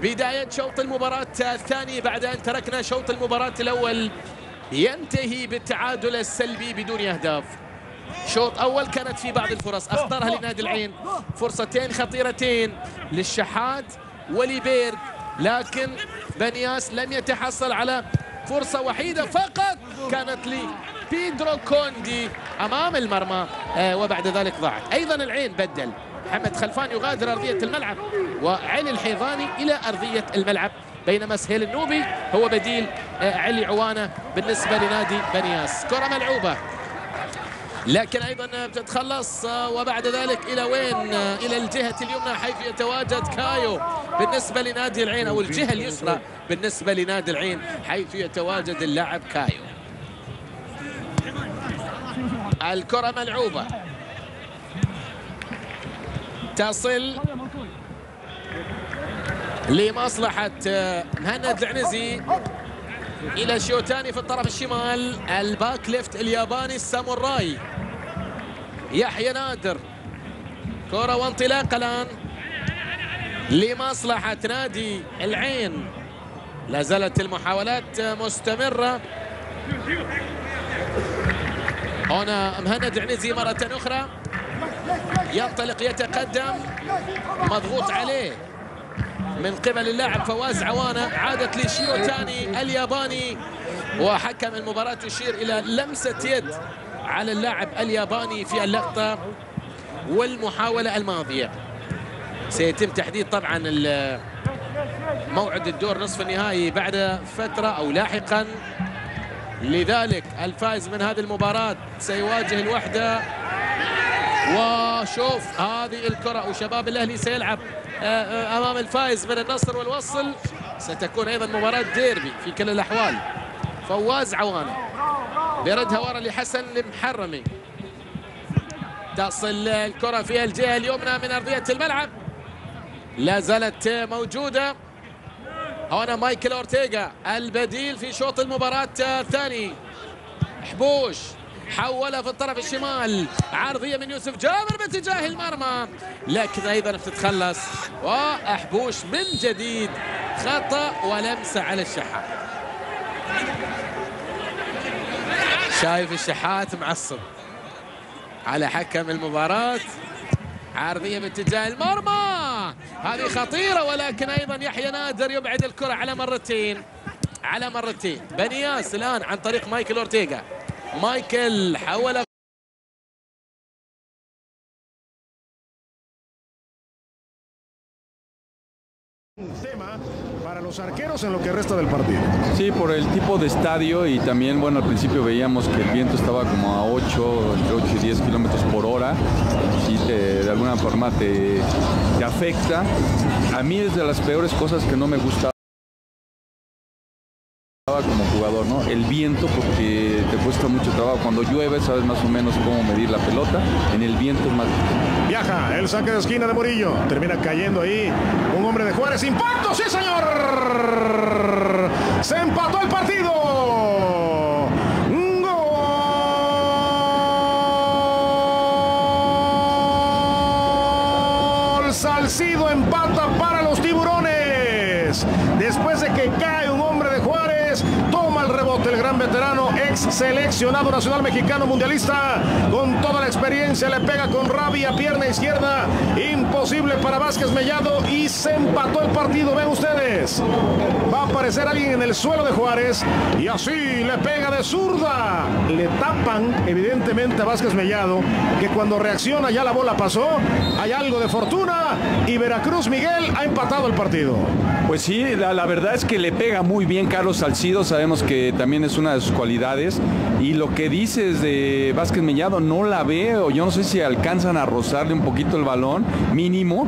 بداية شوط المباراة الثاني بعد أن تركنا شوط المباراة الأول ينتهي بالتعادل السلبي بدون أهداف. شوط أول كانت في بعض الفرص أخطرها لنادي العين، فرصتين خطيرتين للشحات ولبيرغ، لكن بنياس لم يتحصل على فرصة وحيدة فقط كانت لبيدرو كوندي أمام المرمى، وبعد ذلك ضاعت. أيضا العين بدل، محمد خلفان يغادر أرضية الملعب وعلي الحيضاني إلى أرضية الملعب، بينما سهيل النوبي هو بديل علي عوانة بالنسبة لنادي بنياس. كرة ملعوبة لكن أيضا بتتخلص، وبعد ذلك إلى وين؟ إلى الجهة اليمنى حيث يتواجد كايو بالنسبة لنادي العين، أو الجهة اليسرى بالنسبة لنادي العين حيث يتواجد اللاعب كايو. الكرة ملعوبة تصل لمصلحة مهند العنزي إلى شيوتاني في الطرف الشمال، الباك ليفت الياباني الساموراي يحيى نادر. كرة وانطلاق الآن لمصلحة نادي العين، لا زالت المحاولات مستمرة. هنا مهند العنزي مرة أخرى ينطلق يتقدم، مضغوط عليه من قبل اللاعب فواز عوانة، عادت لشيوتاني الياباني، وحكم المباراة يشير إلى لمسة يد على اللاعب الياباني في اللقطة والمحاولة الماضية. سيتم تحديد طبعا موعد الدور نصف النهائي بعد فترة أو لاحقا، لذلك الفائز من هذه المباراة سيواجه الوحدة. وشوف هذه الكرة، وشباب الأهلي سيلعب أمام الفائز من النصر والوصل. ستكون أيضا مباراة ديربي في كل الأحوال. فواز عوانة بيردها ورا لحسن المحرمي، تصل الكرة في الجهة اليمنى من أرضية الملعب، لا زالت موجودة. هنا مايكل أورتيغا البديل في شوط المباراة الثاني. حبوش حولها في الطرف الشمال، عرضية من يوسف جابر باتجاه المرمى، لكن أيضا بتتخلص. وحبوش من جديد خطأ ولمسة على الشحات. شايف الشحات معصب على حكم المباراة. عرضية باتجاه المرمى، هذه خطيرة، ولكن أيضا يحيى نادر يبعد الكرة على مرتين. بنياس الآن عن طريق مايكل أورتيغا. مايكل حول tema para los arqueros en lo que resta del partido. Sí, por el tipo de estadio y también, bueno, al principio veíamos que el viento estaba como a 8, entre 8 y 10 kilómetros por hora. Sí, de alguna forma te afecta. A mí es de las peores cosas que no me gusta como jugador, ¿no? El viento, porque te cuesta mucho trabajo. Cuando llueve sabes más o menos cómo medir la pelota. En el viento es más difícil. Viaja el saque de esquina de Murillo. Termina cayendo ahí un hombre de Juárez. ¡Impacto! ¡Sí, señor! ¡Se empató el partido! ¡Gol! Salcido empata para los tiburones. Después de que cae un hombre de Juárez, toma el rebote el gran veterano, ex seleccionado nacional mexicano mundialista, con toda la experiencia, le pega con rabia, pierna izquierda, imposible para Vázquez Mellado, y se empató el partido. Ven ustedes, va a aparecer alguien en el suelo de Juárez y así le pega de zurda. Le tapan evidentemente a Vázquez Mellado, que cuando reacciona ya la bola pasó. Hay algo de fortuna y Veracruz, Miguel, ha empatado el partido. Pues sí, la verdad es que le pega muy bien Carlos Salcido. Sabemos que también es una de sus cualidades, y lo que dices de Vázquez Mellado no la veo. Yo no sé si alcanzan a rozarle un poquito el balón mínimo,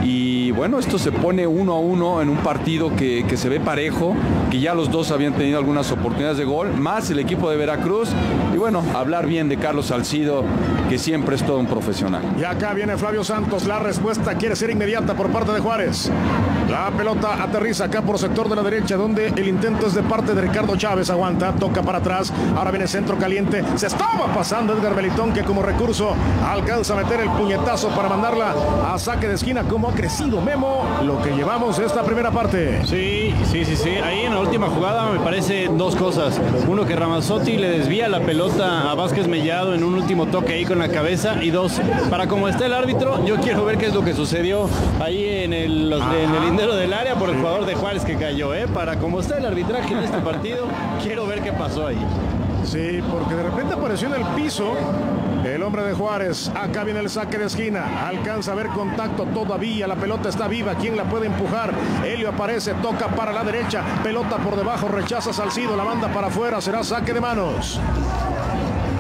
y bueno, esto se pone 1-1 en un partido que se ve parejo, que ya los dos habían tenido algunas oportunidades de gol, más el equipo de Veracruz. Y bueno, hablar bien de Carlos Salcido, que siempre es todo un profesional. Y acá viene Flavio Santos, la respuesta quiere ser inmediata por parte de Juárez. La pelota aterriza acá por sector de la derecha, donde el intento es de parte de Ricardo Chávez. Aguanta, toca para atrás, ahora viene centro caliente, se estaba pasando Edgar Melitón, que como recurso alcanza a meter el puñetazo para mandarla a saque de esquina. Como ha crecido Memo, lo que llevamos esta primera parte. Sí. Ahí en la última jugada me parece dos cosas. Uno, que Ramazzotti le desvía la pelota a Vázquez Mellado en un último toque ahí con la cabeza. Y dos, para como está el árbitro, yo quiero ver qué es lo que sucedió ahí en el lindero del área por el jugador de Juárez que cayó. Para como está el arbitraje en este partido, quiero ver qué pasó ahí. Sí, porque de repente apareció en el piso el hombre de Juárez. Acá viene el saque de esquina. Alcanza a ver contacto todavía. La pelota está viva. ¿Quién la puede empujar? Helio aparece, toca para la derecha. Pelota por debajo, rechaza Salcido. La manda para afuera. Será saque de manos.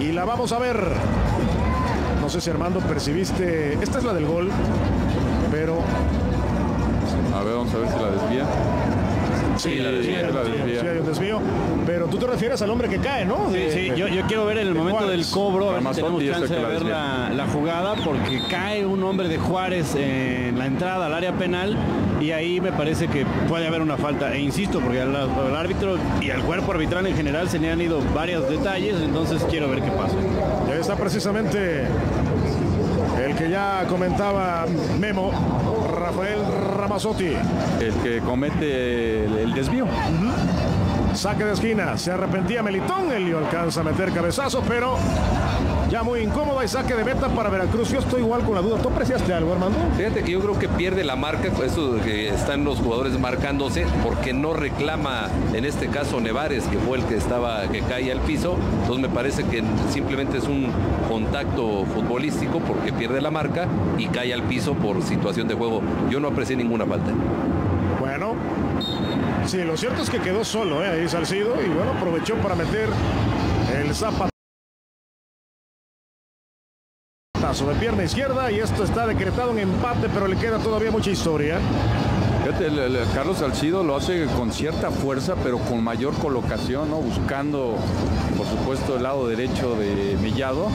Y la vamos a ver. No sé si Armando percibiste. Esta es la del gol. Pero... A ver, vamos a ver si la desvía. Sí, la desvía. Sí, hay un desvío. Pero tú te refieres al hombre que cae, ¿no? Sí, yo quiero ver en el momento del cobro, a ver si tenemos chance de ver la jugada, porque cae un hombre de Juárez en la entrada al área penal y ahí me parece que puede haber una falta. E insisto, porque al árbitro y al cuerpo arbitral en general se le han ido varios detalles, entonces quiero ver qué pasa. Ya está precisamente el que ya comentaba Memo, Rafael Ramazzotti. El que comete el desvío. Saque de esquina, se arrepentía Melitón, Helio alcanza a meter cabezazo, pero ya muy incómodo. Hay saque de meta para Veracruz. Yo estoy igual con la duda. ¿Tú apreciaste algo, Armando? Fíjate que yo creo que pierde la marca, eso de que están los jugadores marcándose, porque no reclama, en este caso Nevares, que fue el que cae al piso. Entonces me parece que simplemente es un contacto futbolístico porque pierde la marca y cae al piso por situación de juego. Yo no aprecié ninguna falta. Bueno, sí, lo cierto es que quedó solo ahí Salcido y bueno, aprovechó para meter el zapatazo de pierna izquierda y esto está decretado en empate, pero le queda todavía mucha historia. Fíjate, Carlos Salcido lo hace con cierta fuerza, pero con mayor colocación, ¿no? Buscando, por supuesto, el lado derecho de Mellado.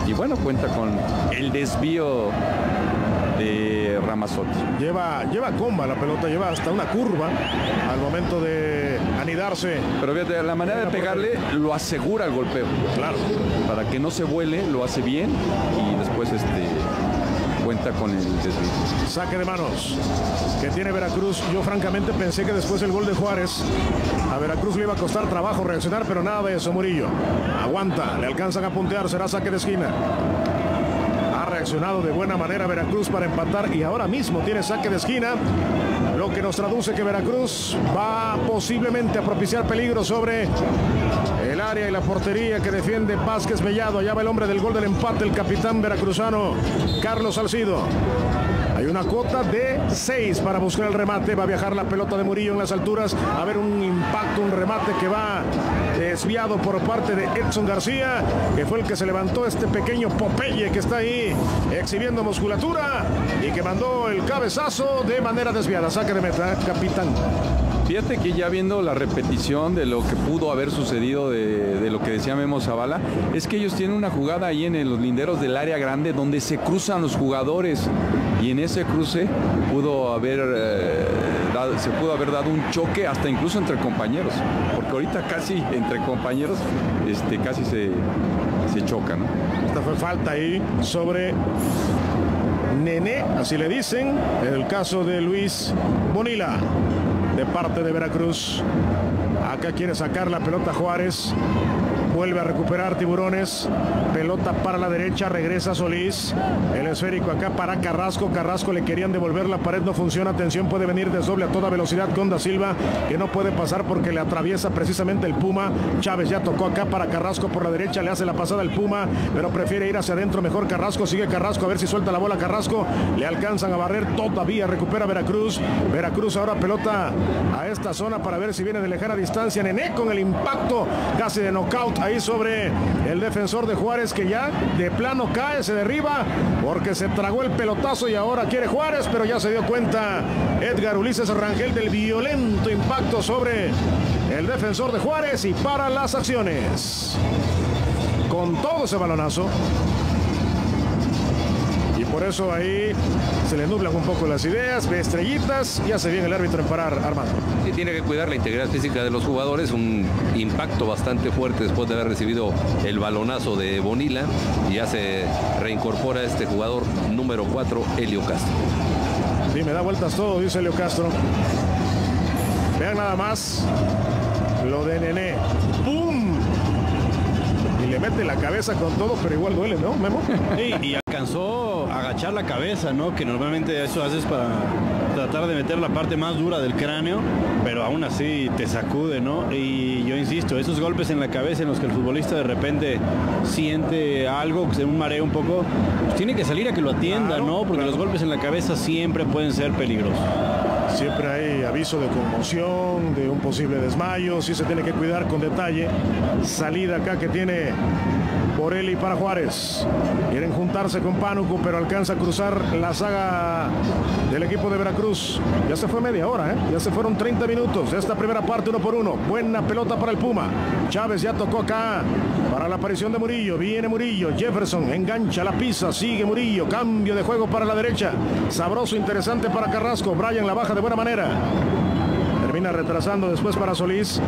Y bueno, cuenta con el desvío de Ramazzotti. Lleva comba la pelota, lleva hasta una curva al momento de anidarse. Pero fíjate, la manera de pegarle lo asegura el golpeo. Claro. Para que no se vuele, lo hace bien y después cuenta con el desvío. Saque de manos que tiene Veracruz. Yo francamente pensé que después del gol de Juárez a Veracruz le iba a costar trabajo reaccionar, pero nada de eso. Murillo aguanta, le alcanzan a puntear, será saque de esquina. Ha reaccionado de buena manera Veracruz para empatar y ahora mismo tiene saque de esquina, lo que nos traduce que Veracruz va posiblemente a propiciar peligro sobre el área y la portería que defiende Vázquez Mellado. Allá va el hombre del gol del empate, el capitán veracruzano Carlos Salcido. Hay una cuota de 6 para buscar el remate. Va a viajar la pelota de Murillo en las alturas. A ver un impacto, un remate que va desviado por parte de Edson García, que fue el que se levantó este pequeño Popeye que está ahí exhibiendo musculatura y que mandó el cabezazo de manera desviada. Saque de meta, capitán. Fíjate que ya viendo la repetición de lo que pudo haber sucedido de lo que decía Memo Zavala, es que ellos tienen una jugada ahí en los linderos del área grande donde se cruzan los jugadores y en ese cruce se pudo haber dado un choque hasta incluso entre compañeros, porque ahorita casi entre compañeros casi se chocan, ¿no? Esta fue falta ahí sobre Nené, así le dicen, en el caso de Luis Bonilla, de parte de Veracruz. Acá quiere sacar la pelota Juárez. Vuelve a recuperar Tiburones. Pelota para la derecha, regresa Solís. El esférico acá para Carrasco. Carrasco le querían devolver, la pared no funciona. Atención, puede venir desdoble a toda velocidad con Da Silva, que no puede pasar porque le atraviesa precisamente el Puma. Chávez ya tocó acá para Carrasco por la derecha, le hace la pasada el Puma, pero prefiere ir hacia adentro. Mejor Carrasco, sigue Carrasco, a ver si suelta la bola Carrasco. Le alcanzan a barrer, todavía recupera Veracruz. Veracruz ahora pelota a esta zona para ver si viene de lejana distancia. Nené con el impacto casi de knockout ahí sobre el defensor de Juárez, que ya de plano cae, se derriba porque se tragó el pelotazo y ahora quiere Juárez, pero ya se dio cuenta Edgar Ulises Rangel del violento impacto sobre el defensor de Juárez y para las acciones. Con todo ese balonazo por eso ahí se le nublan un poco las ideas, ve estrellitas y hace bien el árbitro en parar, Armando. Sí, tiene que cuidar la integridad física de los jugadores, un impacto bastante fuerte después de haber recibido el balonazo de Bonilla, y ya se reincorpora este jugador número 4, Helio Castro. Sí, me da vueltas todo, dice Helio Castro. Vean nada más lo de Nené. ¡Pum! Y le mete la cabeza con todo, pero igual duele, ¿no, Memo? Sí, y alcanzó a agachar la cabeza, ¿no? Que normalmente eso haces para tratar de meter la parte más dura del cráneo, pero aún así te sacude, ¿no? Y yo insisto, esos golpes en la cabeza en los que el futbolista de repente siente algo, un mareo un poco, pues tiene que salir a que lo atienda, claro, ¿no? Porque los golpes en la cabeza siempre pueden ser peligrosos. Siempre hay aviso de conmoción, de un posible desmayo, sí se tiene que cuidar con detalle. Salida acá que tiene Borelli para Juárez. Quieren juntarse con Pánuco, pero alcanza a cruzar la saga del equipo de Veracruz. Ya se fue media hora, ya se fueron 30 minutos de esta primera parte, 1 por 1. Buena pelota para el Puma. Chávez ya tocó acá para la aparición de Murillo. Viene Murillo, Jefferson engancha la pisa, sigue Murillo, cambio de juego para la derecha. Sabroso, interesante para Carrasco. Brian la baja de buena manera. Termina retrasando después para Solís.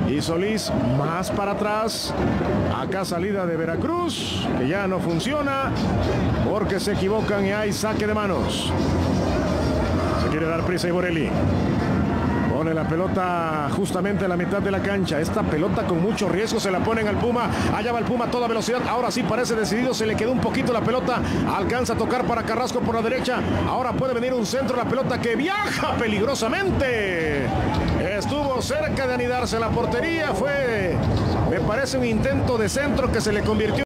Y Solís más para atrás. Acá salida de Veracruz, que ya no funciona porque se equivocan y hay saque de manos. Se quiere dar prisa y Borelli pone la pelota justamente a la mitad de la cancha. Esta pelota con mucho riesgo se la ponen al Puma. Allá va el Puma a toda velocidad. Ahora sí parece decidido. Se le quedó un poquito la pelota. Alcanza a tocar para Carrasco por la derecha. Ahora puede venir un centro. La pelota que viaja peligrosamente. Estuvo cerca de anidarse la portería. Fue, me parece, un intento de centro que se le convirtió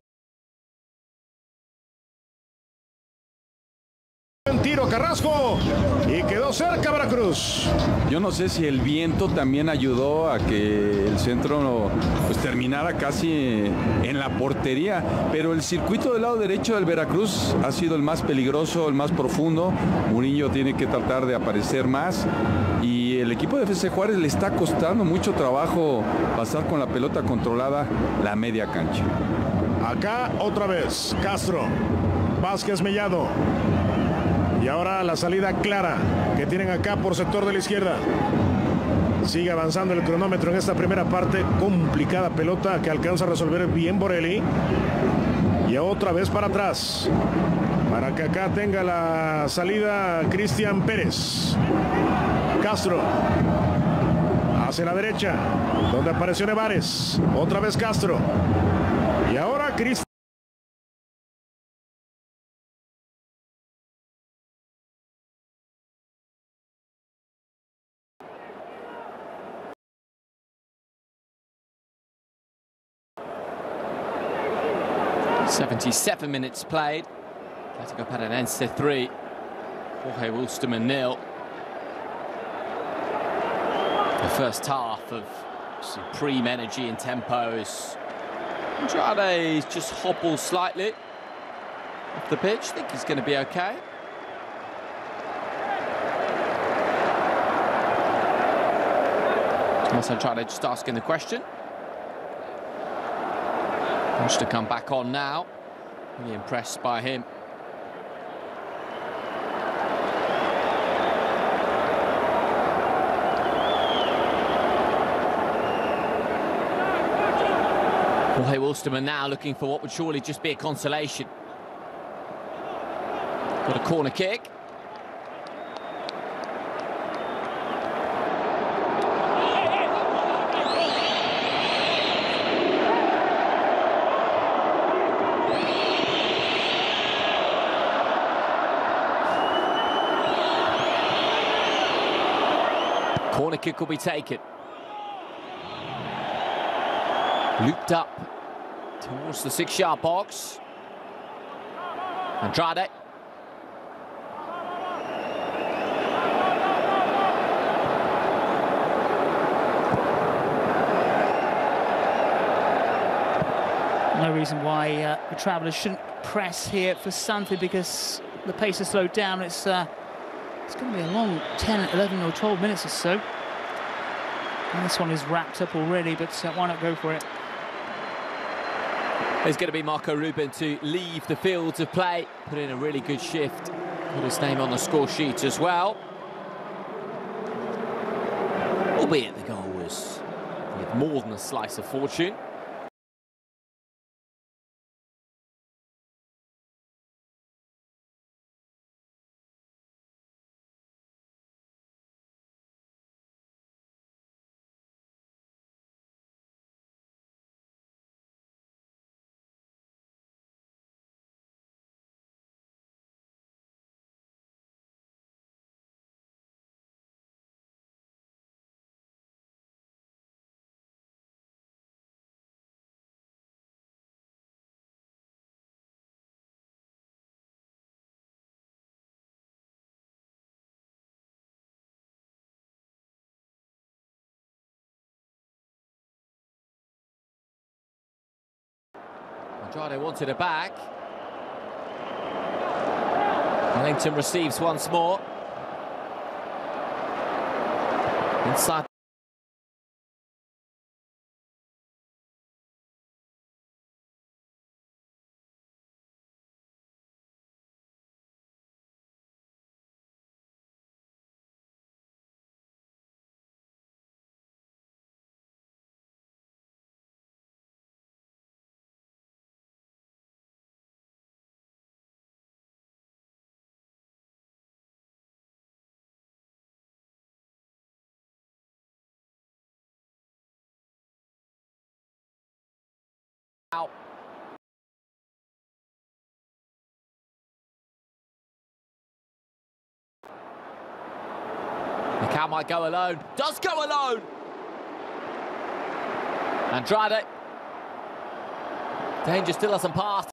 en tiro a Carrasco. Y quedó cerca Veracruz. Yo no sé si el viento también ayudó a que el centro pues terminara casi en la portería, pero el circuito del lado derecho del Veracruz ha sido el más peligroso, el más profundo. Murillo tiene que tratar de aparecer más y el equipo de FC Juárez le está costando mucho trabajo pasar con la pelota controlada la media cancha. Acá otra vez Castro, Vázquez Mellado. Y ahora la salida clara que tienen acá por sector de la izquierda. Sigue avanzando el cronómetro en esta primera parte. Complicada pelota que alcanza a resolver bien Borelli. Y otra vez para atrás. Para que acá tenga la salida Cristian Pérez. Castro. Hacia la derecha. Donde apareció Nevares. Otra vez Castro. Y ahora Cristian. .77 minutes played. Atletico Paranaense 3. Jorge Wilstermann 0. The first half of supreme energy and tempos. Andrade just hobbles slightly off the pitch. I think he's going to be okay. Tomas Andrade just asking the question. Wants to come back on now. Really impressed by him. Jorge Wilstermann now looking for what would surely just be a consolation. Got a corner kick. Corner kick will be taken. Looped up towards the 6-yard box. Andrade. No reason why the travellers shouldn't press here for something, because the pace has slowed down. It's going to be a long 10, 11 or 12 minutes or so. And this one is wrapped up already, but why not go for it? There's going to be Marco Ruben to leave the field of play. Put in a really good shift. Put his name on the score sheet as well. Albeit the goal was with more than a slice of fortune. Andrade wanted it back. Wellington receives once more. Inside. Out. Macau might go alone. Does go alone. Andrade. Danger still hasn't passed.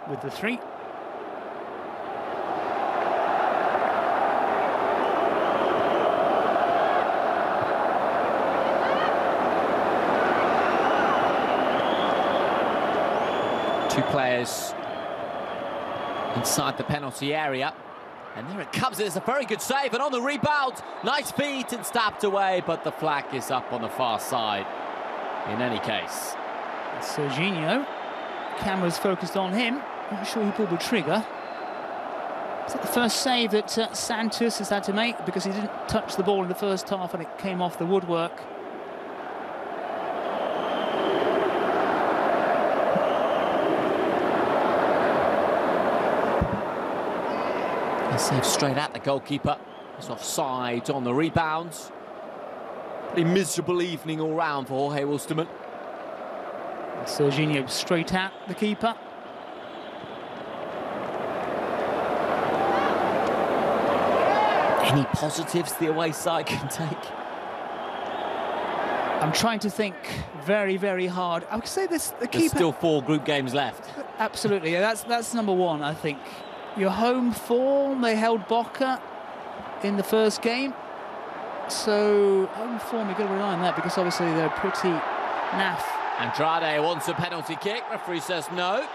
With the 3. Two players inside the penalty area. And there it comes, it's a very good save, and on the rebound, nice feet and stabbed away, but the flag is up on the far side. In any case. Serginho, camera's focused on him. Not sure he pulled the trigger. Is that the first save that Santos has had to make, because he didn't touch the ball in the first half and it came off the woodwork? A save straight at the goalkeeper. He's offside on the rebounds. Pretty miserable evening all round for Jorge Wilstermann. Serginho straight at the keeper. Any positives the away side can take? I'm trying to think very, very hard. I would say this, the keeper... There's still 4 group games left. Absolutely, yeah, that's number 1, I think. Your home form, they held Boca in the first game. So, home form, you've got to rely on that, because obviously they're pretty naff. Andrade wants a penalty kick. Referee says no.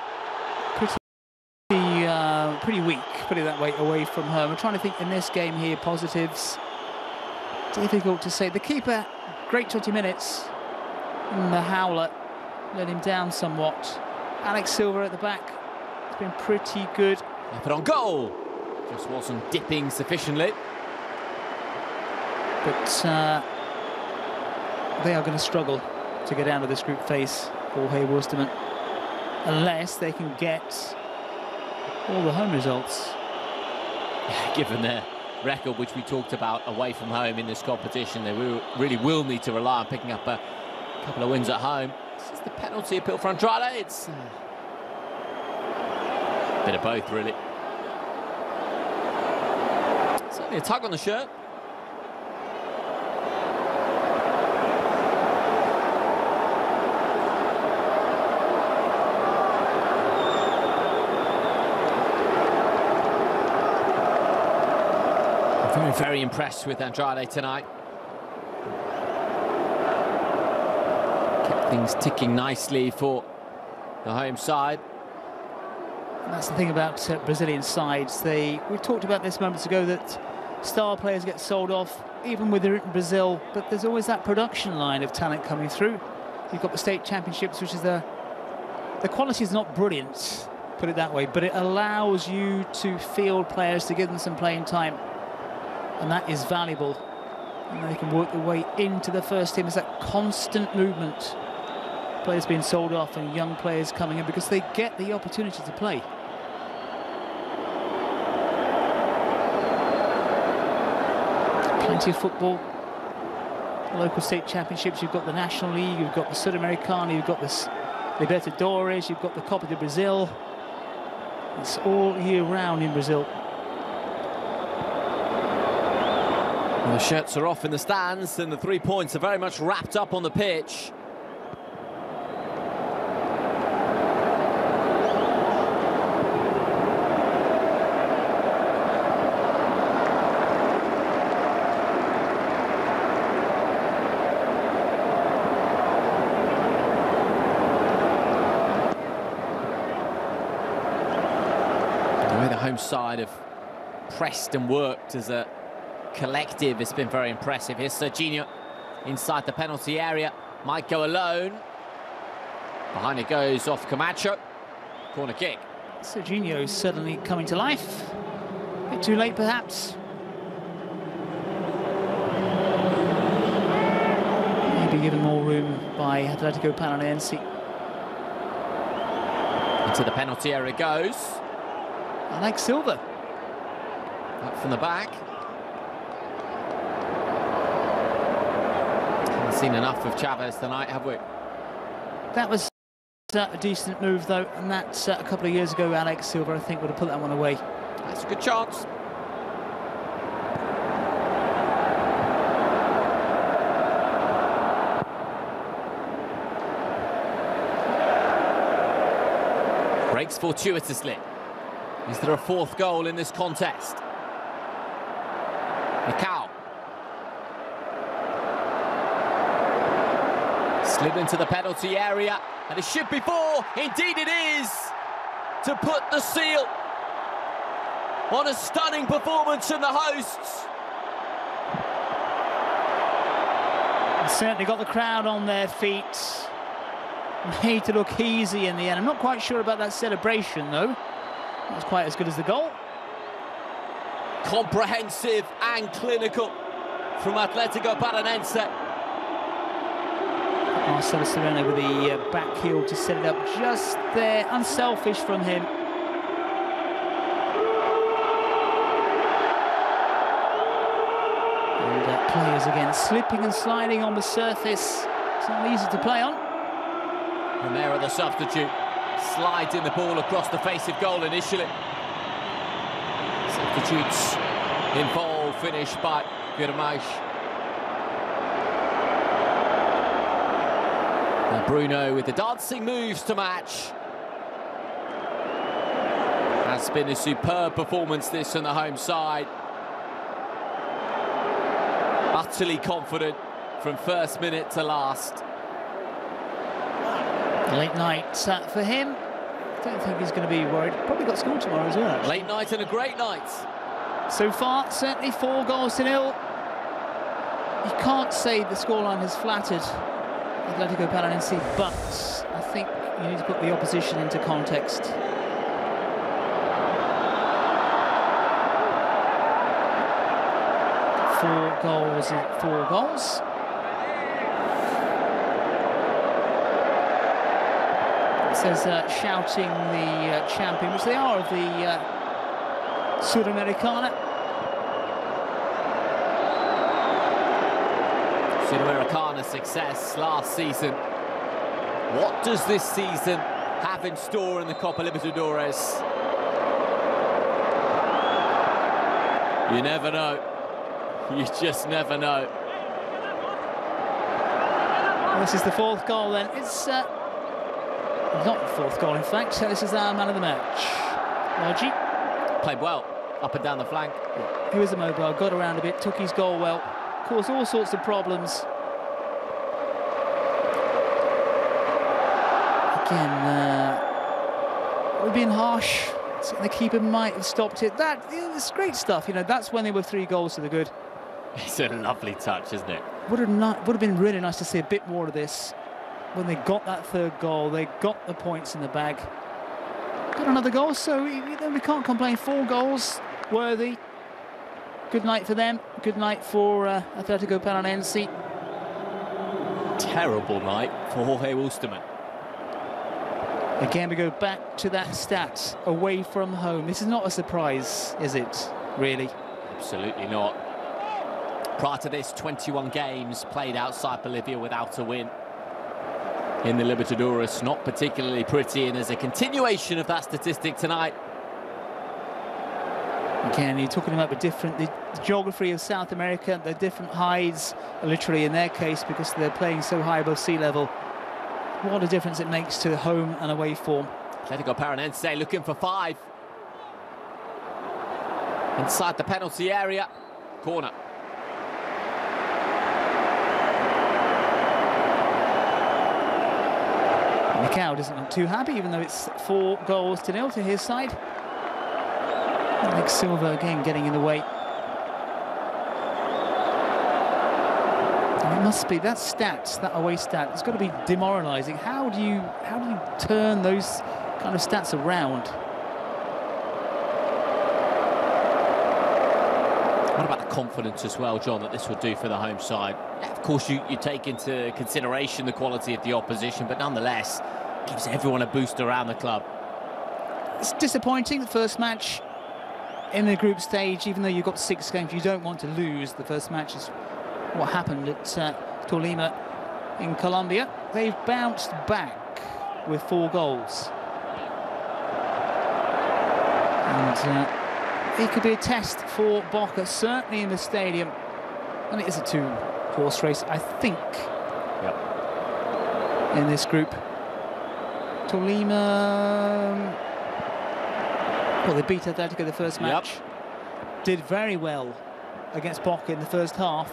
Pretty weak, put it that way, away from home. I'm trying to think in this game here, positives. Difficult to say. The keeper, great 20 minutes. And the howler let him down somewhat. Alex Silva at the back. It's been pretty good. Effort on goal. Just wasn't dipping sufficiently. But they are going to struggle to get out of this group phase for Jorge Wilstermann, unless they can get all the home results. Given their record, which we talked about away from home in this competition, they really will need to rely on picking up a couple of wins at home. This is the penalty appeal for Andrade. It's a bit of both, really. Certainly a tug on the shirt. Very, very impressed with Andrade tonight. Kept things ticking nicely for the home side. And that's the thing about Brazilian sides. We talked about this moments ago, that star players get sold off, even within Brazil, but there's always that production line of talent coming through. You've got the state championships, which is the quality is not brilliant, put it that way, but it allows you to field players, to give them some playing time. And that is valuable. And they can work their way into the first team. It's that constant movement. Players being sold off and young players coming in because they get the opportunity to play. Plenty of football. Local state championships, you've got the National League, you've got the Sudamericana, you've got the Libertadores, you've got the Copa de Brazil. It's all year round in Brazil. Well, the shirts are off in the stands and the 3 points are very much wrapped up on the pitch. The way the home side have pressed and worked as a collective, it's been very impressive. Here's Serginho inside the penalty area, might go alone. Behind it goes off Camacho. Corner kick. Serginho is suddenly coming to life. A bit too late, perhaps. Maybe given more room by Atletico Paranaense. Into the penalty area goes. Alex Silva. Up from the back. Seen enough of Chavez tonight, have we? That was a decent move, though, and that's a couple of years ago. Alex Silva, I think, would have put that one away. That's a good chance. Breaks fortuitously. Is there a fourth goal in this contest? Mikau. Slid into the penalty area, and it should be four. Indeed it is, to put the seal on a stunning performance from the hosts. Certainly got the crowd on their feet. Made to look easy in the end. I'm not quite sure about that celebration, though. Not was quite as good as the goal. Comprehensive and clinical from Atletico Paranaense. Marcelo Serena with the back heel to set it up just there. Unselfish from him. And players again slipping and sliding on the surface. It's not easy to play on. And there are the substitute. Sliding the ball across the face of goal initially. Substitutes involved, finished by Guirmais. And Bruno with the dancing moves to match. Has been a superb performance this on the home side. Utterly confident from first minute to last. Late night for him. I don't think he's going to be worried. Probably got school tomorrow as well, actually. Late night and a great night. So far, certainly 4 goals to 0. You can't say the scoreline has flattered Atletico Paranaense, but I think you need to put the opposition into context. Four goals. It says shouting the champion, which they are, of the Sudamericana. Sudamericana success last season. What does this season have in store in the Copa Libertadores? You never know. You just never know. This is the fourth goal then. It's not the fourth goal, in fact. This is our man of the match. Logi. Played well, up and down the flank. He was immobile, got around a bit, took his goal well. Caused all sorts of problems. Again, we've been harsh. The keeper might have stopped it. It's great stuff. You know, that's when they were 3 goals to the good. It's a lovely touch, isn't it? Would have been really nice to see a bit more of this. When they got that 3rd goal, they got the points in the bag. Got another goal, so we can't complain. 4 goals, worthy. Good night for them. Good night for Atletico Paranaense. Terrible night for Jorge Wilstermann. Again, we go back to that stat, away from home. This is not a surprise, is it, really? Absolutely not. Prior to this, 21 games played outside Bolivia without a win. In the Libertadores, not particularly pretty, and there's a continuation of that statistic tonight. Again, you're talking about the geography of South America, the different heights, literally in their case, because they're playing so high above sea level. What a difference it makes to home and away form. Atletico Paranaense looking for 5. Inside the penalty area. Corner. Macau doesn't look too happy, even though it's 4 goals to 0 to his side. Alex Silva again getting in the way. And it must be that away stat. It's got to be demoralising. How do you turn those kind of stats around? What about the confidence as well, John, that this would do for the home side? Yeah, of course, you take into consideration the quality of the opposition, but nonetheless, gives everyone a boost around the club. It's disappointing, the first match in the group stage. Even though you've got 6 games, you don't want to lose. The first match is what happened at Tolima in Colombia. They've bounced back with 4 goals. And it could be a test for Boca, certainly in the stadium. And it is a 2-horse race, I think, in this group. Tolima, well, they beat Atletico the first match. Did very well against Boca in the first half.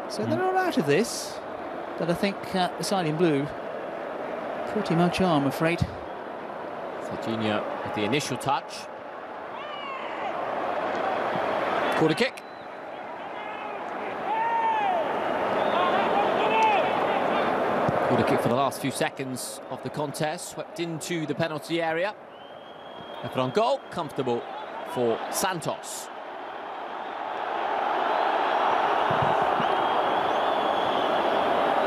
So they're not out of this. But I think the side in blue pretty much are, I'm afraid. Serginho with the initial touch. Corner kick. Corner kick for the last few seconds of the contest. Swept into the penalty area. Left on goal. Comfortable for Santos.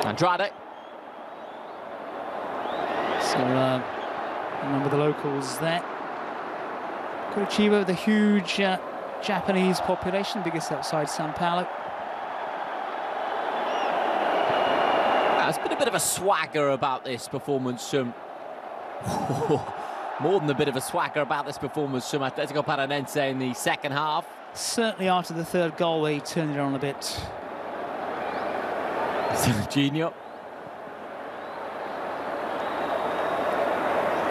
Andrade. So, remember the locals there. Curitiba with a huge Japanese population, biggest outside Sao Paulo. There's been a bit of a swagger about this performance. More than a bit of a swagger about this performance from Atletico Paranaense in the second half. Certainly after the 3rd goal, they turned it on a bit. Serginho.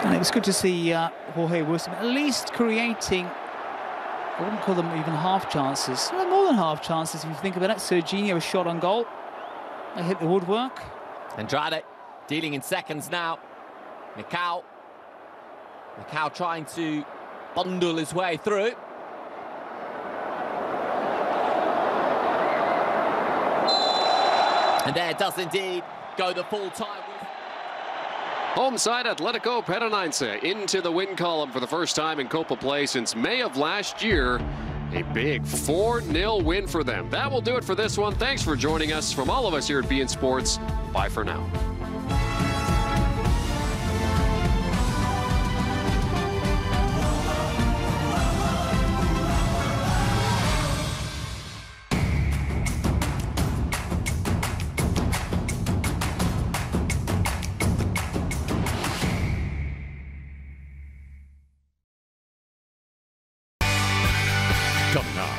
And it was good to see Jorge Wilson at least creating, I wouldn't call them even half chances. Well, more than half chances if you think about it. Serginho, a shot on goal. They hit the woodwork. Andrade dealing in seconds now. Macau trying to bundle his way through. And there does indeed go the full time. Home side Atletico Paranaense into the win column for the first time in Copa play since May of last year. A big 4-0 win for them. That will do it for this one. Thanks for joining us. From all of us here at beIN Sports, bye for now. Coming up,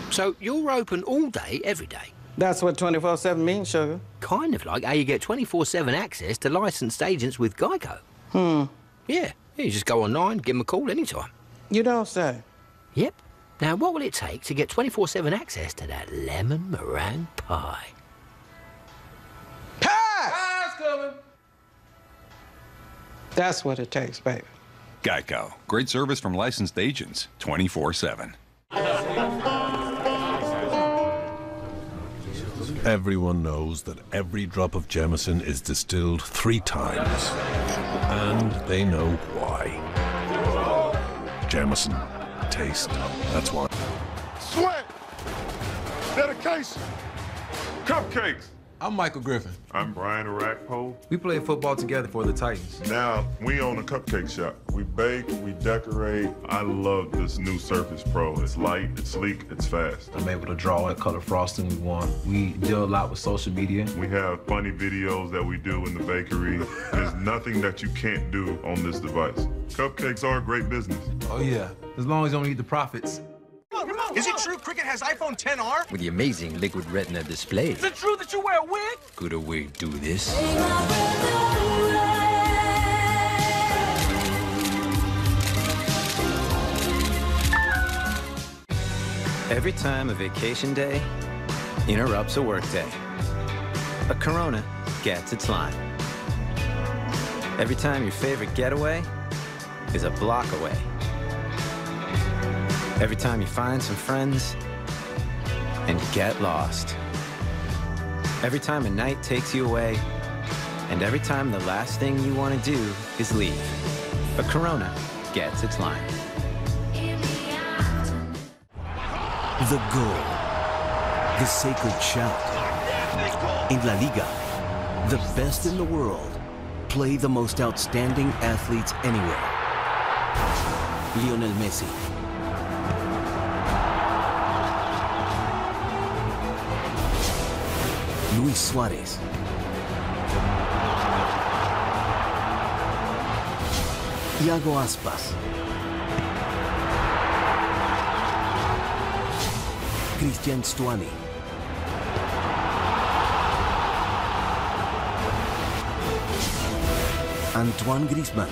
So you're open all day, every day? That's what 24/7 means, sugar. Kind of like how you get 24/7 access to licensed agents with Geico. Yeah, you just go online, give them a call anytime. You don't say. Yep. Now, what will it take to get 24/7 access to that lemon meringue pie? Pie's coming. That's what it takes, baby. Geico. Great service from licensed agents 24/7. Everyone knows that every drop of Jameson is distilled 3 times. And they know why. Jameson. Taste. That's why. Sweat! Dedication! Cupcakes! I'm Michael Griffin. I'm Brian Arakpo. We played football together for the Titans. Now, we own a cupcake shop. We bake, we decorate. I love this new Surface Pro. It's light, it's sleek, it's fast. I'm able to draw what color frosting we want. We deal a lot with social media. We have funny videos that we do in the bakery. There's nothing that you can't do on this device. Cupcakes are a great business. Oh yeah, as long as you don't eat the profits. Is it true Cricket has iPhone XR? With the amazing liquid retina display. Is it true that you wear a wig? Could a wig do this? Every time a vacation day interrupts a workday, a Corona gets its line. Every time your favorite getaway is a block away. Every time you find some friends and get lost. Every time a night takes you away, and every time the last thing you want to do is leave, a Corona gets its line. The goal, the sacred shout. In La Liga, the best in the world play the most outstanding athletes anywhere. Lionel Messi, Luis Suarez, Iago Aspas, Cristian Stuani, Antoine Griezmann,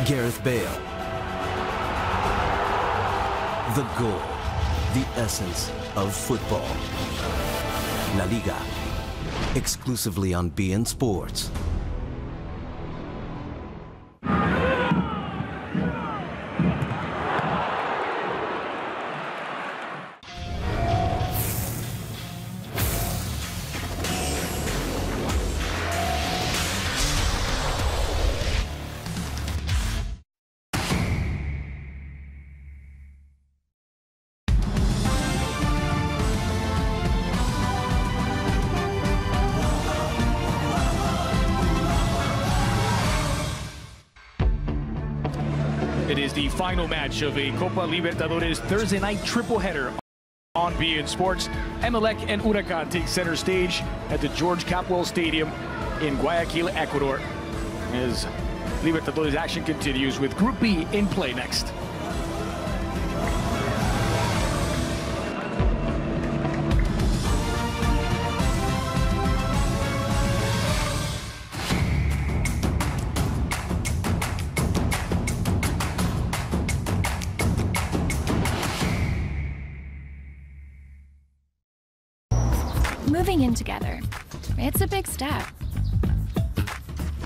Gareth Bale. The goal, the essence of football. La Liga, exclusively on BN Sports. It is the final match of a Copa Libertadores Thursday night triple header on BN Sports. Emelec and Huracán take center stage at the George Capwell Stadium in Guayaquil, Ecuador, as Libertadores action continues with Group B in play next. Moving in together, it's a big step.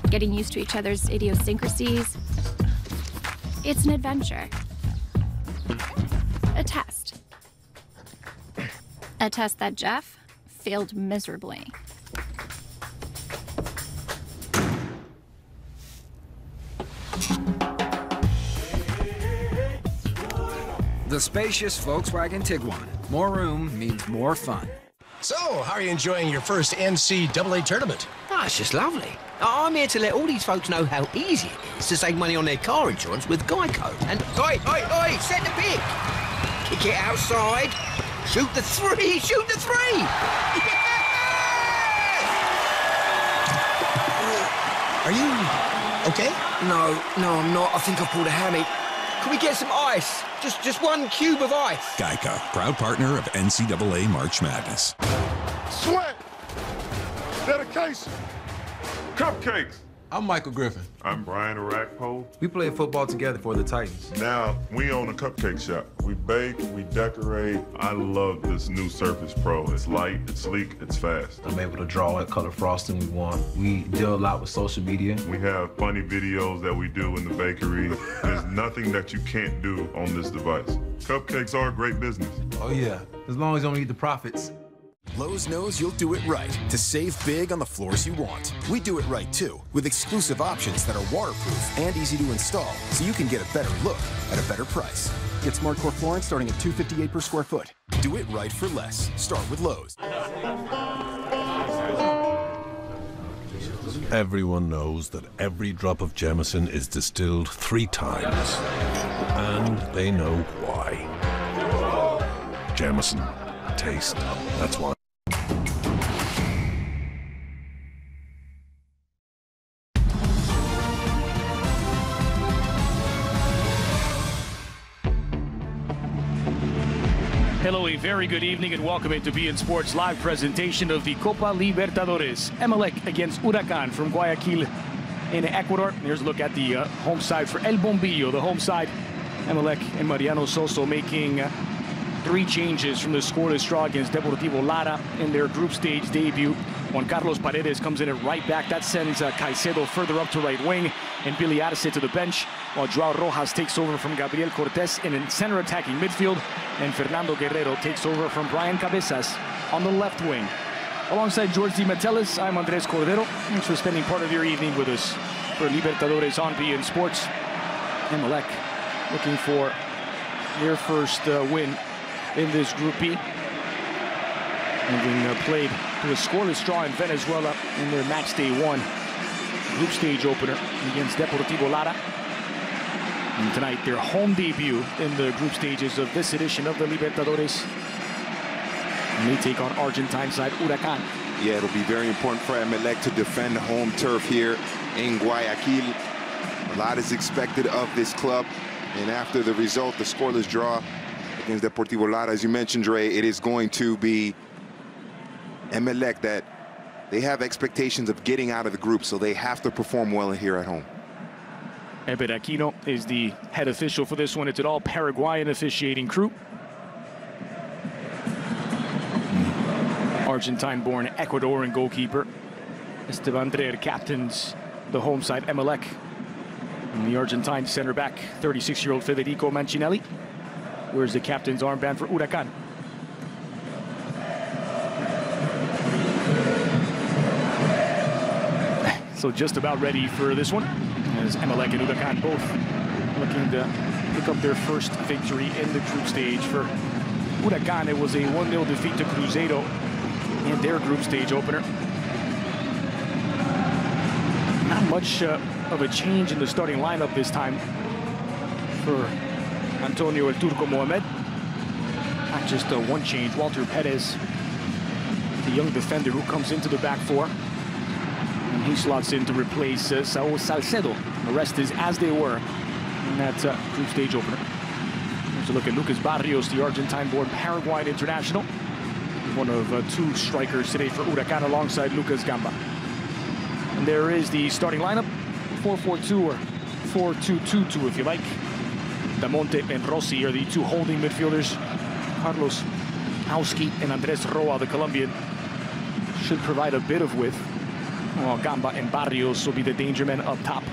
Getting used to each other's idiosyncrasies, it's an adventure. A test. A test that Jeff failed miserably. The spacious Volkswagen Tiguan. More room means more fun. So, how are you enjoying your first NCAA tournament? Oh, it's just lovely. I'm here to let all these folks know how easy it is to save money on their car insurance with Geico. And, oi, set the pick! Kick it outside. Shoot the three! Shoot the three! Yes! Are you okay? No, I'm not. I think I've pulled a hammy. Can we get some ice? Just 1 cube of ice. Geico, proud partner of NCAA March Madness. Sweat. Dedication. Cupcakes. I'm Michael Griffin. I'm Brian Arakpo. We played football together for the Titans. Now, we own a cupcake shop. We bake, we decorate. I love this new Surface Pro. It's light, it's sleek, it's fast. I'm able to draw what color frosting we want. We deal a lot with social media. We have funny videos that we do in the bakery. There's nothing that you can't do on this device. Cupcakes are a great business. Oh yeah, as long as you don't need the profits. Lowe's knows you'll do it right to save big on the floors you want. We do it right too, with exclusive options that are waterproof and easy to install, so you can get a better look at a better price. Get SmartCore flooring starting at $258 per square foot. Do it right for less. Start with Lowe's. Everyone knows that every drop of Jameson is distilled 3 times, and they know why. Jameson. Taste. That's why. Hello, a very good evening and welcome into beIN Sports live presentation of the Copa Libertadores. Emelec against Huracán from Guayaquil in Ecuador. Here's a look at the home side for El Bombillo, the home side. Emelec and Mariano Soso making 3 changes from the scoreless draw against Deportivo Lara in their group stage debut. Juan Carlos Paredes comes in at right back. That sends Caicedo further up to right wing and Billy Arce to the bench, while Joao Rojas takes over from Gabriel Cortés in center attacking midfield, and Fernando Guerrero takes over from Brian Cabezas on the left wing. Alongside George Di Metellis, I'm Andres Cordero. Thanks for spending part of your evening with us for Libertadores on beIN Sports. Emelec looking for their first win in this Group B, having played to a scoreless draw in Venezuela in their match day 1 group stage opener against Deportivo Lara. And tonight, their home debut in the group stages of this edition of the Libertadores. And they take on Argentine side Huracán. Yeah, it'll be very important for Emelec to defend home turf here in Guayaquil. A lot is expected of this club. And after the result, the scoreless draw against Deportivo Lara, as you mentioned, Dre, it is going to be Emelec that they have expectations of getting out of the group, so they have to perform well here at home. Eber Aquino is the head official for this one. It's an all Paraguayan officiating crew. Argentine-born Ecuadorian goalkeeper Esteban Dreher captains the home side Emelec. And the Argentine center back, 36-year-old Federico Mancinelli, wears the captain's armband for Huracán. So just about ready for this one, as Emelec and Huracán both looking to pick up their first victory in the group stage. For Huracán, it was a 1-0 defeat to Cruzeiro in their group stage opener. Not much of a change in the starting lineup this time for Antonio El Turco Mohamed. Not just one change. Walter Perez, the young defender who comes into the back four. And he slots in to replace Saul Salcedo. The rest is as they were in that group stage opener. Here's a look at Lucas Barrios, the Argentine-born Paraguayan international. One of 2 strikers today for Huracán alongside Lucas Gamba. And there is the starting lineup, 4-4-2 or 4-2-2-2 if you like. Damonte and Rossi are the 2 holding midfielders. Carlos Auski and Andres Roa, the Colombian, should provide a bit of width. Well, Gamba and Barrios will be the danger men up top.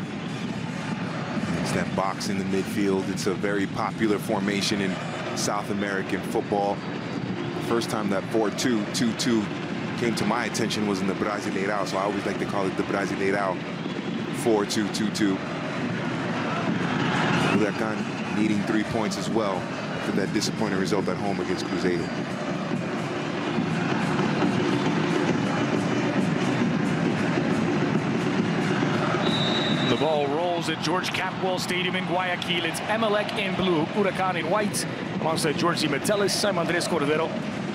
It's that box in the midfield. It's a very popular formation in South American football. The first time that 4-2-2-2 came to my attention was in the Brasileirão, so I always like to call it the Brasileirão 4-2-2-2. Huracán needing 3 points as well after that disappointing result at home against Cruzeiro. The ball rolls at George Capwell Stadium in Guayaquil. It's Emelec in blue, Huracán in white. Alongside George Di Metellis, I'm Andres Cordero.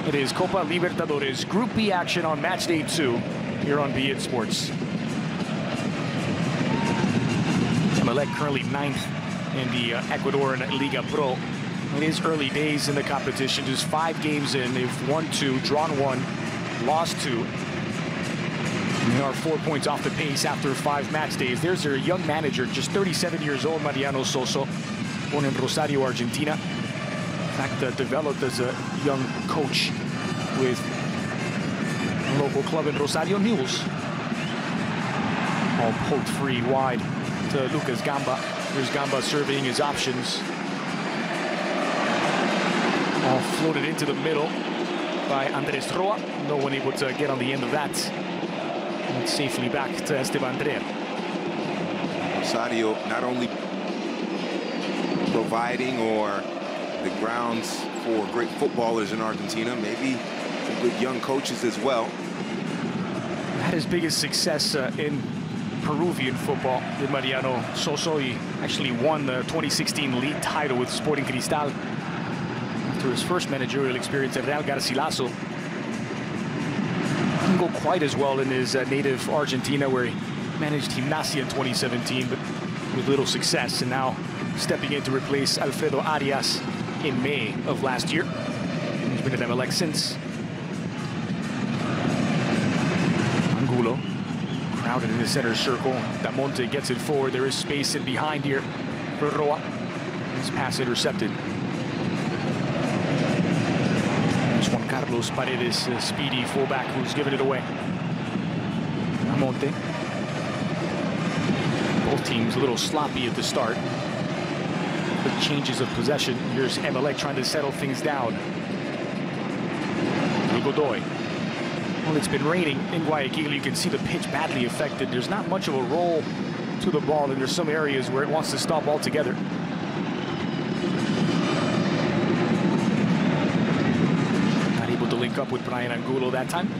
It is Copa Libertadores Group B action on match day 2 here on beIN Sports. Emelec currently 9th in the Ecuadorian Liga Pro. It is early days in the competition, just 5 games in. They've won 2, drawn 1, lost 2. And they are 4 points off the pace after 5 match days. There's their young manager, just 37 years old, Mariano Soso, born in Rosario, Argentina. In fact, developed as a young coach with a local club in Rosario, Mules. All poked free wide to Lucas Gamba. Here's Gamba surveying his options. All floated into the middle by Andres Roa. No one able to get on the end of that. And safely back to Esteban Dreher. Rosario not only providing or the grounds for great footballers in Argentina, maybe some good young coaches as well. Had his biggest success in Peruvian football with Mariano Soso. He actually won the 2016 league title with Sporting Cristal. After his first managerial experience at Real Garcilaso, didn't go quite as well in his native Argentina, where he managed Gimnasia in 2017, but with little success. And now stepping in to replace Alfredo Arias in May of last year. He's been at Emelec since. Angulo crowded in the center circle. Damonte gets it forward. There is space in behind here for Roa. His pass intercepted. Juan Carlos Paredes, a speedy fullback who's given it away. Damonte. Both teams a little sloppy at the start. Quick changes of possession. Here's Emelec trying to settle things down. Godoy. Well, it's been raining in Guayaquil. You can see the pitch badly affected. There's not much of a roll to the ball, and there's some areas where it wants to stop altogether. Not able to link up with Brian Angulo that time.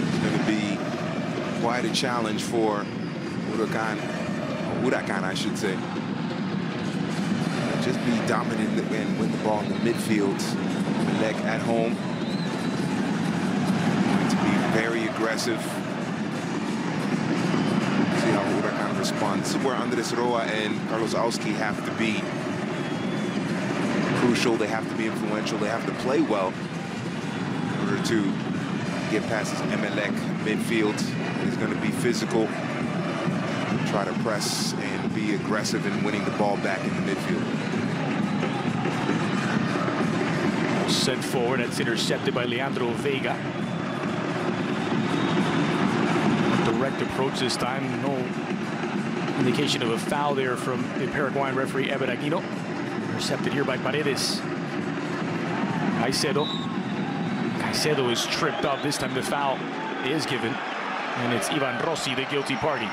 It's going to be quite a challenge for Huracán, I should say. Just be dominant and win the ball in the midfield. Emelec at home. Going to be very aggressive. See how Huracán responds. This is where Andres Roa and Carlos Auski have to be crucial. They have to be influential. They have to play well in order to get past this Emelec midfield. It's going to be physical. Try to press and be aggressive in winning the ball back in the midfield. Sent forward, that's intercepted by Leandro Vega. Direct approach this time. No indication of a foul there from the Paraguayan referee Eber Aguino. Intercepted here by Paredes. Caicedo is tripped up. This time the foul is given. And it's Ivan Rossi, the guilty party.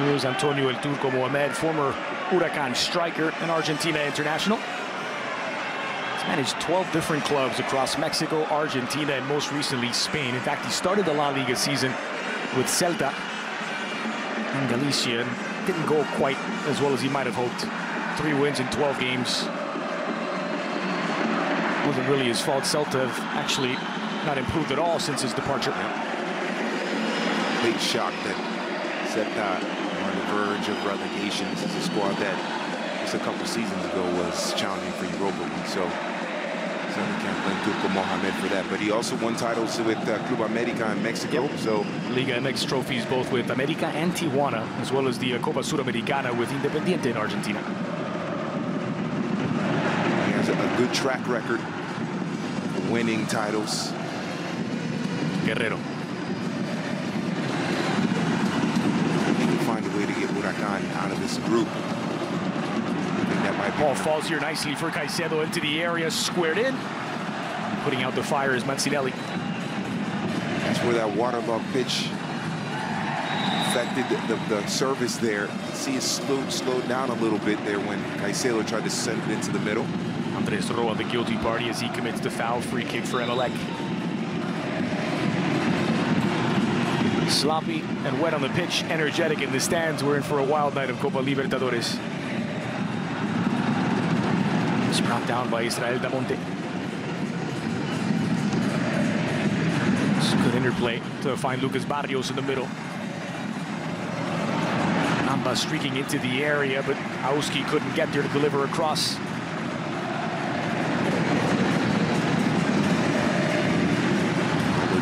Here's Antonio El Turco Mohamed, former Huracán striker and Argentina international. He's managed 12 different clubs across Mexico, Argentina, and most recently Spain. In fact, he started the La Liga season with Celta and Galicia, and didn't go quite as well as he might have hoped. 3 wins in 12 games. Wasn't really his fault. Celta have actually not improved at all since his departure. Big shock that Celta on the verge of relegation. This is a squad that just a couple seasons ago was challenging for Europa League. So certainly can't blame Turco Mohamed for that. But he also won titles with Club America in Mexico. Yep. So Liga MX trophies both with America and Tijuana, as well as the Copa Suramericana with Independiente in Argentina. He has a good track record winning titles. Guerrero. Find a way to get Huracán out of this group. Ball falls here nicely for Caicedo into the area, squared in. Putting out the fire is Mancinelli. That's where that waterlogged pitch affected the service there. You see it slowed down a little bit there when Caicedo tried to send it into the middle. Andres Roa, the guilty party, as he commits the foul. Free kick for Emelec. Sloppy and wet on the pitch, energetic in the stands. We're in for a wild night of Copa Libertadores. It's brought down by Israel Damonte. It's good interplay to find Lucas Barrios in the middle. Bamba streaking into the area, but Auski couldn't get there to deliver a cross.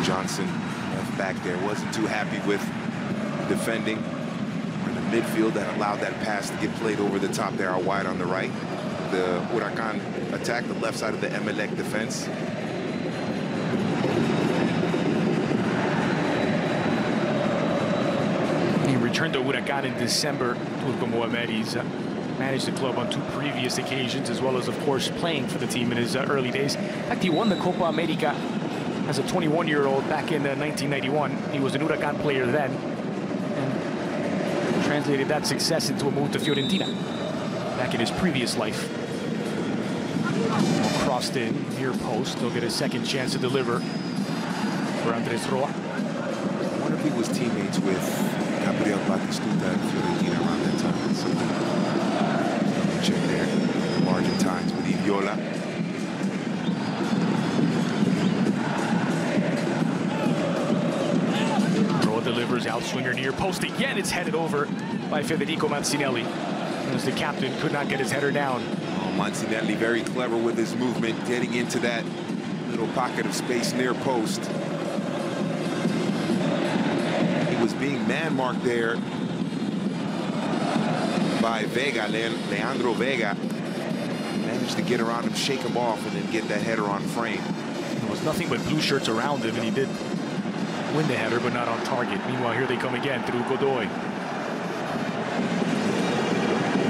Johnson, left back there, wasn't too happy with defending. In the midfield that allowed that pass to get played over the top there, out wide on the right. The Huracán attack the left side of the Emelec defense. He returned to Huracán in December. Turco Mohamed, he's managed the club on 2 previous occasions, as well as, of course, playing for the team in his early days. In fact, he won the Copa America as a 21-year-old back in 1991. He was an Huracán player then, and translated that success into a move to Fiorentina back in his previous life. Crossed in, near post. They'll get a second chance to deliver for Andres Roa. I wonder if he was teammates with Gabriel Batistuta and Fiorentina around that time. Something check there. The Argentines with Iviola. Delivers outswinger near post again. It's headed over by Federico Mancinelli, as the captain could not get his header down. Oh, Mancinelli very clever with his movement, getting into that little pocket of space near post. He was being man-marked there by Vega, Leandro Vega. Managed to get around him, shake him off, and then get that header on frame. There was nothing but blue shirts around him, and he did win the header, but not on target. Meanwhile, here they come again through Godoy.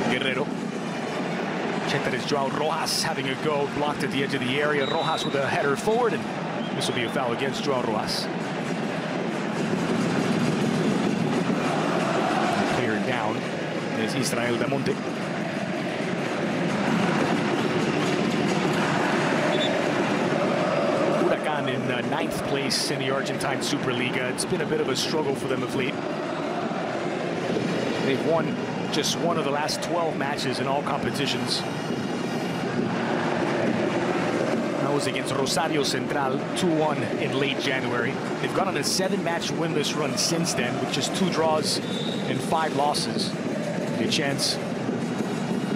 Guerrero. Check that is Joao Rojas having a go, blocked at the edge of the area. Rojas with a header forward, and this will be a foul against Joao Rojas. Cleared down is Israel Damonte. In 9th place in the Argentine Superliga. It's been a bit of a struggle for them of late. They've won just one of the last 12 matches in all competitions. That was against Rosario Central, 2-1 in late January. They've gone on a 7-match winless run since then, with just 2 draws and 5 losses. A chance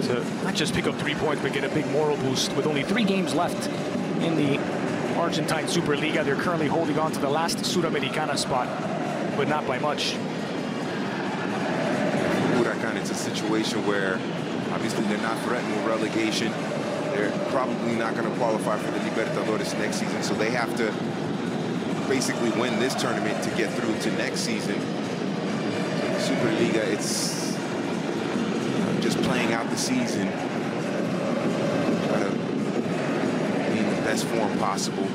to not just pick up 3 points, but get a big moral boost. With only 3 games left in the Argentine Superliga, they're currently holding on to the last Sudamericana spot, but not by much. Huracán, it's a situation where obviously they're not threatened with relegation. They're probably not going to qualify for the Libertadores next season, so they have to basically win this tournament to get through to next season. So the Superliga, it's just playing out the season. Try to be in the best form possible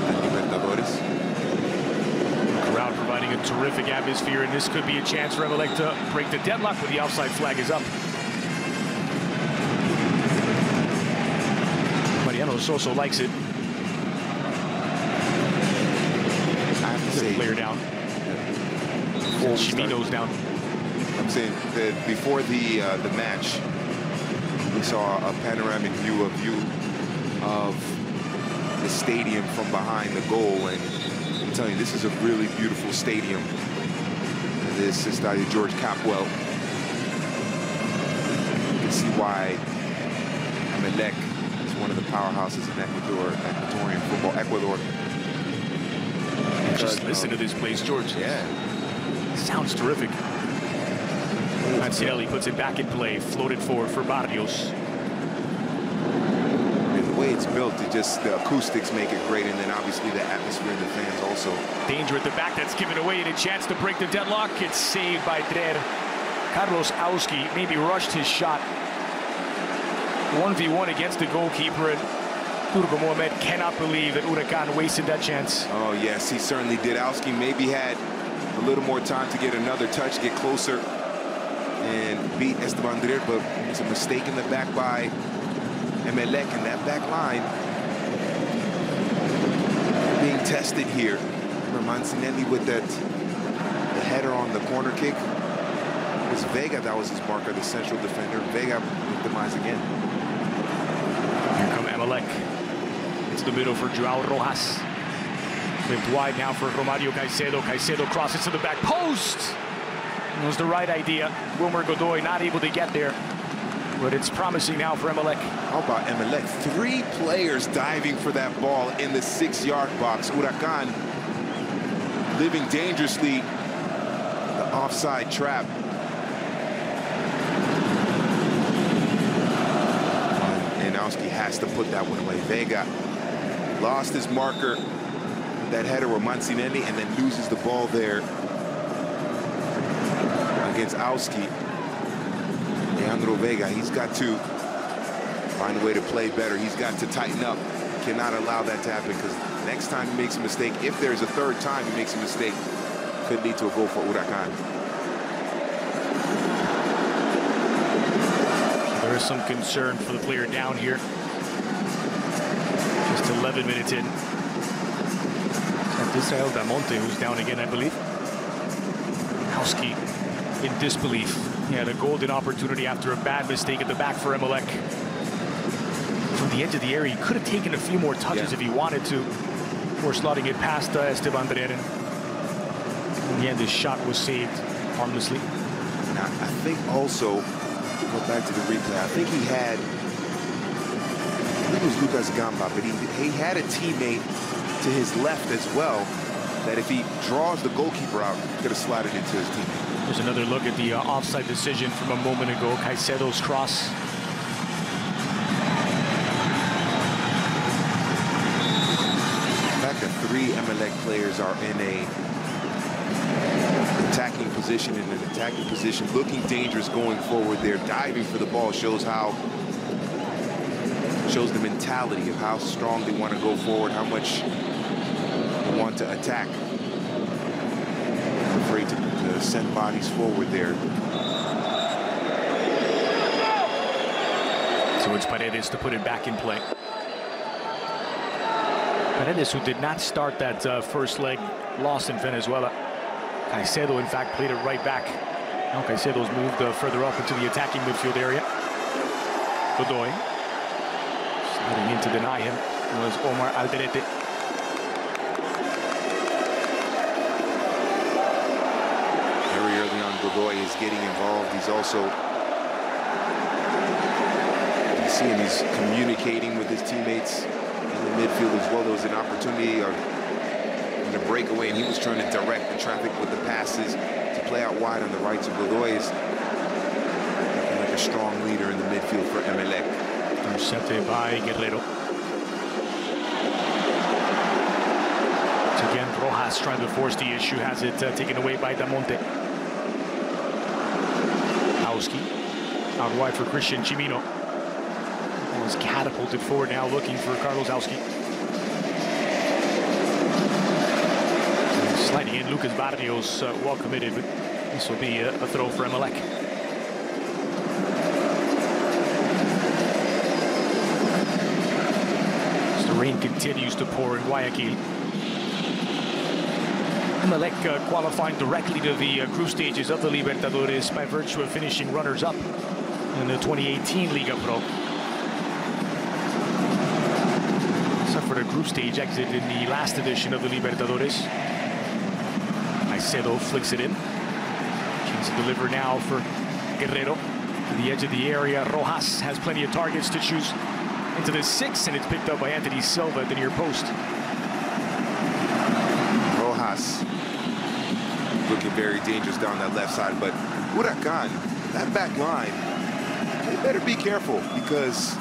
at Libertadores. Crowd providing a terrific atmosphere, and this could be a chance for Emelec to break the deadlock when the offside flag is up. Mariano Soso likes it. I have to say, player down. Chimino's down. I'm saying that before the match, we saw a panoramic view of the stadium from behind the goal, and I'm telling you, this is a really beautiful stadium. This is Estadio George Capwell. You can see why Emelec is one of the powerhouses in Ecuadorian football. Ecuador. Just listen to this place, George. Yeah. Sounds terrific. Mancinelli puts it back in play, floated forward for Barrios. The way it's built, the acoustics make it great, and then obviously the atmosphere and the fans also. Danger at the back, that's given away, and a chance to break the deadlock. It's saved by Drer. Carlos Auski maybe rushed his shot. 1v1 against the goalkeeper, and Turco Mohamed cannot believe that Huracán wasted that chance. Oh yes, he certainly did. Auski maybe had a little more time to get another touch, get closer, and beat Esteban Drer, but it's a mistake in the back by Emelec, and that back line being tested here. Remember Mancinelli with the header on the corner kick. It was Vega that was his marker, the central defender. Vega victimized again. Here come Emelec. It's the middle for Joao Rojas. Flipped wide now for Romario Caicedo. Caicedo crosses to the back post. It was the right idea. Wilmer Godoy not able to get there. But it's promising now for Emelec. How about Emelec? 3 players diving for that ball in the 6-yard box. Huracán living dangerously the offside trap. And Owski has to put that one away. Vega lost his marker, that header with Mancinelli, and then loses the ball there against Owski. Leandro Vega, he's got to find a way to play better. He's got to tighten up. Cannot allow that to happen, because next time he makes a mistake, if there's a third time he makes a mistake, could lead to a goal for Huracán. There is some concern for the player down here. Just 11 minutes in. Israel Damonte, who's down again, I believe. Owski in disbelief. He had a golden opportunity after a bad mistake at the back for Emelec. From the edge of the area, he could have taken a few more touches if he wanted to, before slotting it past Esteban Dreren. In the end, his shot was saved harmlessly. Now, I think also, go back to the replay, I think it was Lucas Gamba, but he had a teammate to his left as well, that if he draws the goalkeeper out, he could have slotted into his teammate. There's another look at the offside decision from a moment ago. Caicedo's cross. The fact that 3 Emelec players are in a attacking position, looking dangerous going forward. They're diving for the ball, shows the mentality of how strong they want to go forward, how much they want to attack. I'm afraid to send bodies forward there. So it's Paredes to put it back in play. Paredes, who did not start that first leg, lost in Venezuela. Caicedo, in fact, played it right back. Now Caicedo's moved further up into the attacking midfield area. Godoy. Sliding in to deny him was Omar Alderete. Very early on, Godoy is getting involved. He's also, you see him, he's communicating with his teammates in the midfield as well. There was an opportunity in a breakaway, and he was trying to direct the traffic with the passes to play out wide on the right. So Godoy is looking like a strong leader in the midfield for Emelec. Intercepted by Guerrero. So again, Rojas trying to force the issue, has it taken away by Damonte. Owski out wide for Christian Chimino. Ball is catapulted forward now, looking for Carlos Owski. Sliding in, Lucas Barrios, well committed, but this will be a throw for Emelec. The rain continues to pour in Guayaquil. Emelec qualifying directly to the group stages of the Libertadores by virtue of finishing runners-up in the 2018 Liga Pro. Suffered a group stage exit in the last edition of the Libertadores. Caicedo flicks it in. Chance to deliver now for Guerrero. To the edge of the area, Rojas has plenty of targets to choose into the 6, and it's picked up by Anthony Silva at the near post. Rojas looking very dangerous down that left side, but Huracán, that back line, they better be careful, because